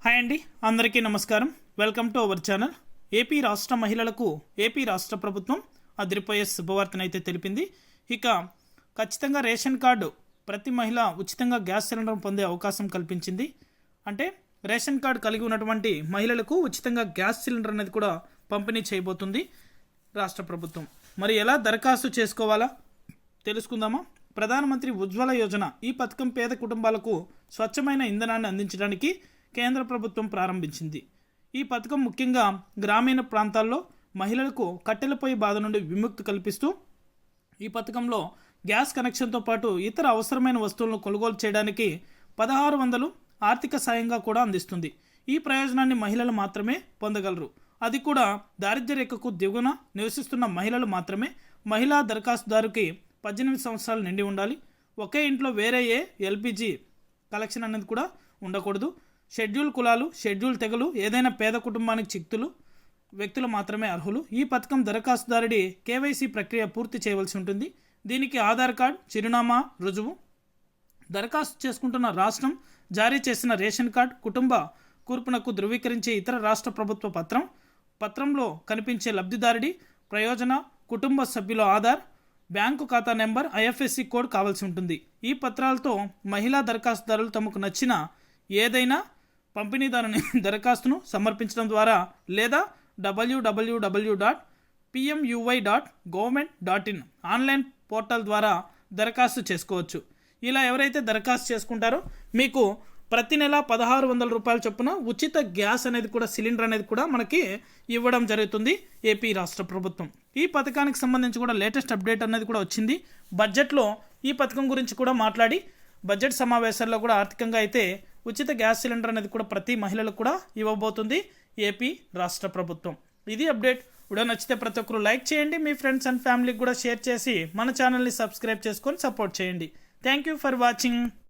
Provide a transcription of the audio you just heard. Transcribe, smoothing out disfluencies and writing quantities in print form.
Hi అండి, అందరికీ నమస్కారం. Welcome to our channel. AP రాష్ట్ర మహిళలకు ఏపీ రాష్ట్ర ప్రభుత్వం అదిరిపోయే శుభవార్తనైతే తెలిపింది. ఇక ఖచ్చితంగా రేషన్ కార్డు ప్రతి మహిళ ఉచితంగా గ్యాస్ సిలిండర్ పొందే అవకాశం కల్పించింది. అంటే రేషన్ కార్డు కలిగి ఉన్నటువంటి మహిళలకు ఉచితంగా గ్యాస్ సిలిండర్ అనేది కూడా పంపిణీ చేయబోతుంది రాష్ట్ర ప్రభుత్వం. మరి ఎలా దరఖాస్తు చేసుకోవాలా తెలుసుకుందామా? ప్రధానమంత్రి ఉజ్వల యోజన ఈ పథకం పేద కుటుంబాలకు స్వచ్ఛమైన ఇంధనాన్ని అందించడానికి కేంద్ర ప్రభుత్వం ప్రారంభించింది. ఈ పథకం ముఖ్యంగా గ్రామీణ ప్రాంతాల్లో మహిళలకు కట్టెల పొయ్యి బాధ నుండి విముక్తి కల్పిస్తూ ఈ పథకంలో గ్యాస్ కనెక్షన్తో పాటు ఇతర అవసరమైన వస్తువులను కొనుగోలు చేయడానికి 1600 ఆర్థిక సాయంగా కూడా అందిస్తుంది. ఈ ప్రయోజనాన్ని మహిళలు మాత్రమే పొందగలరు. అది కూడా దారిద్ర్య రేఖకు దిగువన నివసిస్తున్న మహిళలు మాత్రమే. మహిళా దరఖాస్తుదారుకి 18 సంవత్సరాలు నిండి ఉండాలి. ఒకే ఇంట్లో వేరే ఎల్పిజి కలెక్షన్ అనేది కూడా ఉండకూడదు. షెడ్యూల్ కులాలు, షెడ్యూల్ తెగలు, ఏదైనా పేద కుటుంబానికి వ్యక్తులు మాత్రమే అర్హులు. ఈ పథకం దరఖాస్తుదారుడి కేవైసీ ప్రక్రియ పూర్తి చేయవలసి ఉంటుంది. దీనికి ఆధార్ కార్డ్, చిరునామా రుజువు, దరఖాస్తు చేసుకుంటున్న రాష్ట్రం జారీ చేసిన రేషన్ కార్డ్, కుటుంబ కూర్పునకు ధృవీకరించే ఇతర రాష్ట్ర ప్రభుత్వ పత్రంలో కనిపించే లబ్ధిదారుడి ప్రయోజన కుటుంబ సభ్యుల ఆధార్, బ్యాంకు ఖాతా నెంబర్, ఐఎఫ్ఎస్సి కోడ్ కావాల్సి ఉంటుంది. ఈ పత్రాలతో మహిళా దరఖాస్తుదారులు తమకు నచ్చిన ఏదైనా పంపిణీదారుని దరఖాస్తును సమర్పించడం ద్వారా లేదా www.pmui.government.in ఆన్లైన్ పోర్టల్ ద్వారా దరఖాస్తు చేసుకోవచ్చు. ఇలా ఎవరైతే దరఖాస్తు చేసుకుంటారో మీకు ప్రతి నెల 1600 రూపాయల చొప్పున ఉచిత గ్యాస్ అనేది కూడా సిలిండర్ అనేది కూడా మనకి ఇవ్వడం జరుగుతుంది ఏపీ రాష్ట్ర ప్రభుత్వం. ఈ పథకానికి సంబంధించి కూడా లేటెస్ట్ అప్డేట్ అనేది కూడా వచ్చింది. బడ్జెట్లో ఈ పథకం గురించి కూడా మాట్లాడి బడ్జెట్ సమావేశాల్లో కూడా ఆర్థికంగా అయితే ఉచిత గ్యాస్ సిలిండర్ అనేది కూడా ప్రతి మహిళలకు కూడా ఇవ్వబోతుంది ఏపీ రాష్ట్ర ప్రభుత్వం. ఇది అప్డేట్. వీడియో నచ్చితే ప్రతి ఒక్కరు లైక్ చేయండి, మీ ఫ్రెండ్స్ అండ్ ఫ్యామిలీకి కూడా షేర్ చేసి మన ఛానల్ని సబ్స్క్రైబ్ చేసుకొని సపోర్ట్ చేయండి. Thank you for watching.